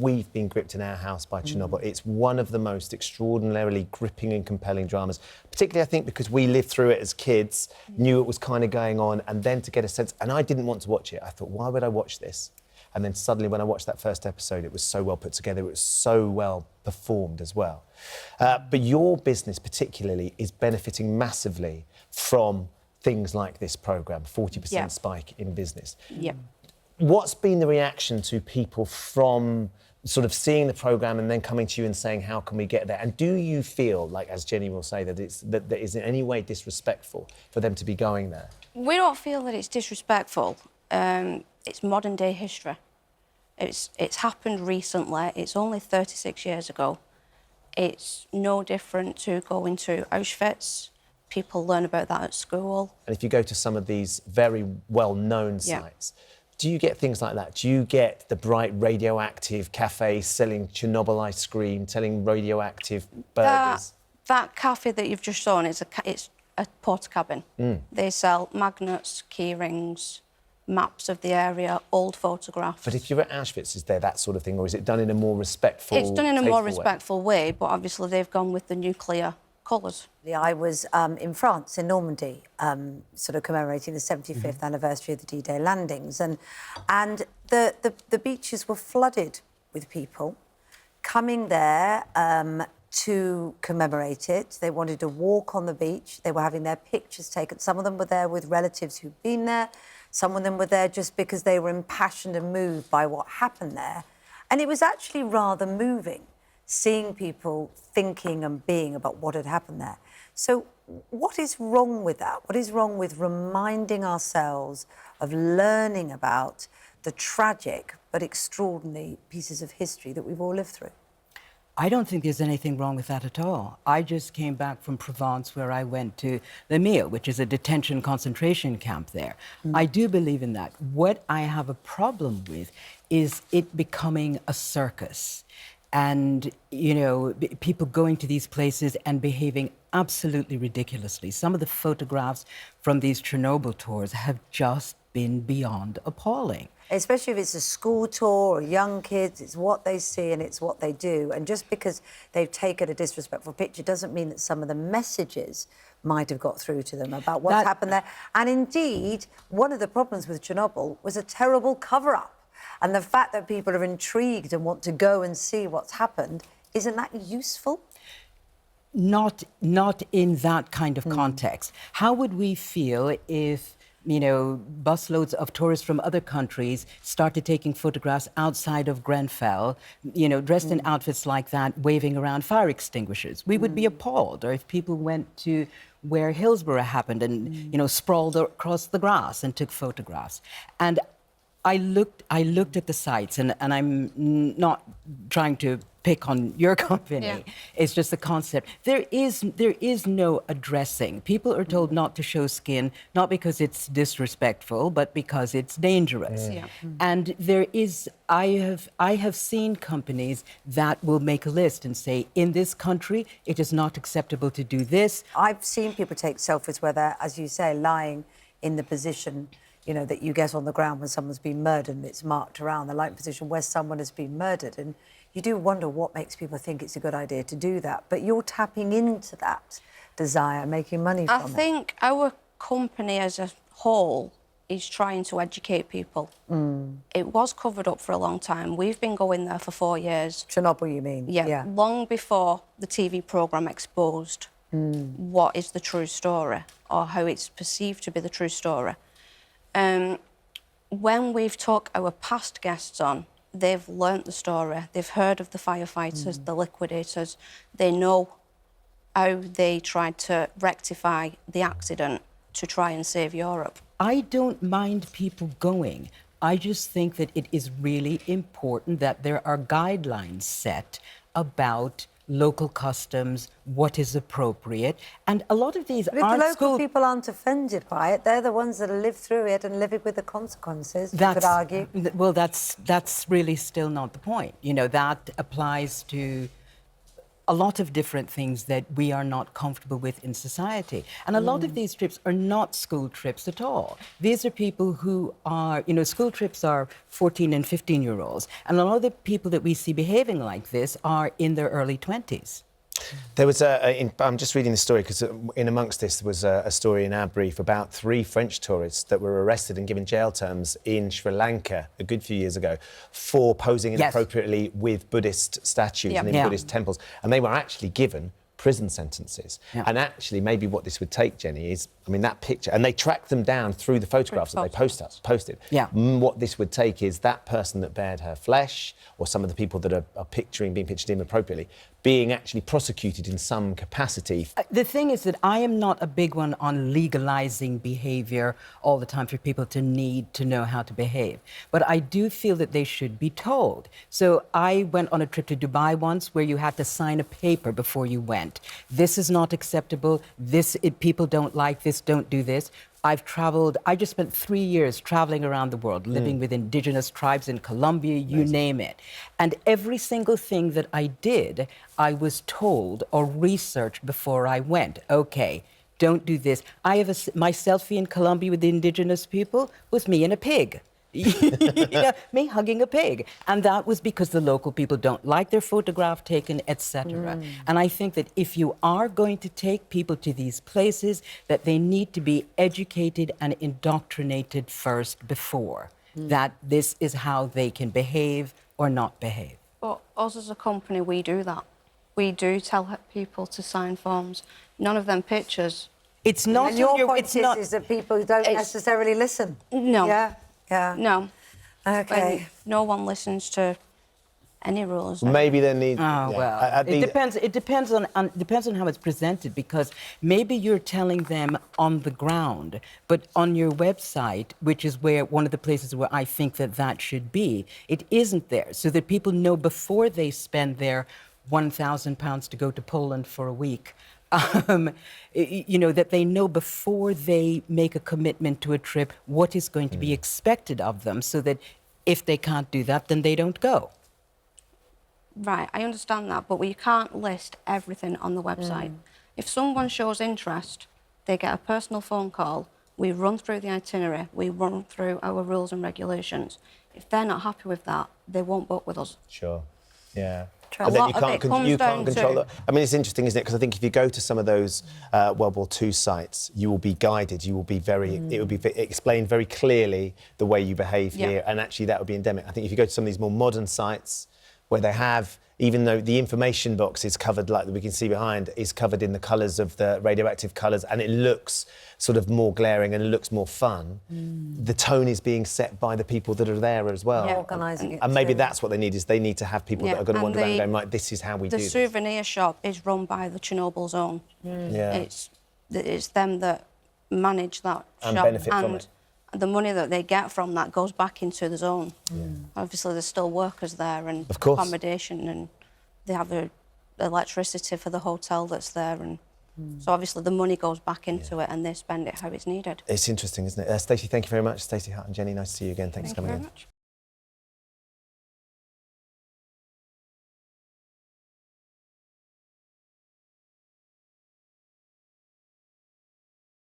we've been gripped in our house by Chernobyl. It's one of the most extraordinarily gripping and compelling dramas, particularly, I think, because we lived through it as kids, knew it was kind of going on, and then to get a sense... And I didn't want to watch it. I thought, why would I watch this? And then suddenly, when I watched that first episode, it was so well put together, it was so well performed as well. But your business, particularly, is benefiting massively from things like this programme, 40% spike in business. Yeah. What's been the reaction to people from sort of seeing the programme and then coming to you and saying, how can we get there? And do you feel, like, as Jenni will say, that that is in any way disrespectful for them to be going there? We don't feel that it's disrespectful. It's modern-day history. It's happened recently. It's only 36 years ago. It's no different to going to Auschwitz. People learn about that at school. And if you go to some of these very well-known sites, do you get things like that? Do you get the bright radioactive cafes selling Chernobyl ice cream, selling radioactive burgers? That cafe that you've just shown is it's a porter cabin. They sell magnets, key rings, maps of the area, old photographs. But if you're at Auschwitz, is there that sort of thing, or is it done in a more respectful, It's done in a more respectful way, but obviously they've gone with the nuclear colours. I was in France, in Normandy, sort of commemorating the 75th anniversary of the D-Day landings, and the beaches were flooded with people coming there to commemorate it. They wanted to walk on the beach. They were having their pictures taken. Some of them were there with relatives who'd been there. Some of them were there just because they were impassioned and moved by what happened there. And it was actually rather moving, seeing people thinking and being about what had happened there. So what is wrong with that? What is wrong with reminding ourselves of learning about the tragic but extraordinary pieces of history that we've all lived through? I don't think there's anything wrong with that at all. I just came back from Provence, where I went to Le Mille, which is a detention concentration camp there. I do believe in that. What I have a problem with is it becoming a circus. And, you know, people going to these places and behaving absolutely ridiculously. Some of the photographs from these Chernobyl tours have just been beyond appalling. Especially if it's a school tour or young kids, it's what they see and it's what they do. And just because they've taken a disrespectful picture doesn't mean that some of the messages might have got through to them about what's happened there. And indeed, one of the problems with Chernobyl was a terrible cover-up. And the fact that people are intrigued and want to go and see what's happened, isn't that useful? Not in that kind of context. How would we feel if, you know, busloads of tourists from other countries started taking photographs outside of Grenfell, you know, dressed in outfits like that, waving around fire extinguishers? We would be appalled. Or if people went to where Hillsborough happened and, you know, sprawled across the grass and took photographs. And I looked at the sites, and I'm not trying to pick on your company. Yeah. It's just the concept. There is no addressing. People are told not to show skin, not because it's disrespectful, but because it's dangerous. Yeah. And there is, I have seen companies that will make a list and say, in this country, it is not acceptable to do this. I've seen people take selfies where they're, as you say, lying in the position, you know, that you get on the ground when someone's been murdered and it's marked around, the lying position where someone has been murdered. And you do wonder what makes people think it's a good idea to do that. But you're tapping into that desire, making money from it. I think our company as a whole is trying to educate people. It was covered up for a long time. We've been going there for 4 years. Chernobyl, you mean? Yeah. Long before the TV programme exposed what is the true story or how it's perceived to be the true story. When we've took our past guests on, they've learnt the story. They've heard of the firefighters, the liquidators. They know how they tried to rectify the accident to try and save Europe. I don't mind people going. I just think that it is really important that there are guidelines set about local customs, what is appropriate, and a lot of these but if the local people aren't offended by it, they're the ones that have lived through it and living with the consequences, you could argue. Well, that's really still not the point. You know, that applies to a lot of different things that we are not comfortable with in society. And a lot of these trips are not school trips at all. These are people who are, you know, school trips are 14 and 15-year-olds. And a lot of the people that we see behaving like this are in their early 20s. There was I'm just reading the story because in amongst this was a story in our brief about 3 French tourists that were arrested and given jail terms in Sri Lanka a good few years ago for posing inappropriately with Buddhist statues and in Buddhist temples. And they were actually given prison sentences. And actually, maybe what this would take, Jenny, is, I mean, that picture, and they tracked them down through the photographs that they posted. What this would take is that person that bared her flesh, or some of the people that are being pictured inappropriately, being actually prosecuted in some capacity. The thing is that I am not a big one on legalizing behaviour all the time for people to need to know how to behave. But I do feel that they should be told. So I went on a trip to Dubai once where you had to sign a paper before you went. This is not acceptable. People don't like this, don't do this. I just spent 3 years traveling around the world, living with indigenous tribes in Colombia, you name it. And every single thing that I did, I was told or researched before I went. Okay, don't do this. My selfie in Colombia with the indigenous people was me and a pig. Me hugging a pig. And that was because the local people don't like their photograph taken, etc. And I think that if you are going to take people to these places, that they need to be educated and indoctrinated first before, that this is how they can behave or not behave. But us as a company, we do that. We do tell people to sign forms. None of them pictures. It's not... And your point is that people don't necessarily listen. No. Yeah. No. Okay. And no one listens to any rules. Maybe they need... It depends on how it's presented, because maybe you're telling them on the ground, but on your website, which is where one of the places where I think that should be, it isn't there, so that people know before they spend their £1,000 to go to Poland for a week. You know, that they know before they make a commitment to a trip what is going to be expected of them, so that if they can't do that, then they don't go. Right, I understand that, but we can't list everything on the website. If someone shows interest, they get a personal phone call, we run through the itinerary, we run through our rules and regulations. If they're not happy with that, they won't book with us. Sure, yeah. A lot of it comes down to... I mean, it's interesting, isn't it? Because I think if you go to some of those World War II sites, you will be guided. You will be it will be explained very clearly the way you behave here, and actually that would be endemic. I think if you go to some of these more modern sites where they have, even though the information box is covered, like we can see behind, is covered in the colours of the radioactive colours, and it looks sort of more glaring and it looks more fun, the tone is being set by the people that are there as well. Organising it. And maybe that's what they need, is they need to have people that are going to wander around and going, right, this is how we do this. The souvenir shop is run by the Chernobyl zone. It's them that manage that and shop. Benefit from it. The money that they get from that goes back into the zone. Obviously, there's still workers there and accommodation, and they have electricity for the hotel that's there, and so obviously the money goes back into it, and they spend it how it's needed. It's interesting, isn't it? Stacey, thank you very much. Stacey Hart and Jenni, nice to see you again. Thanks for coming in. Thank you very much.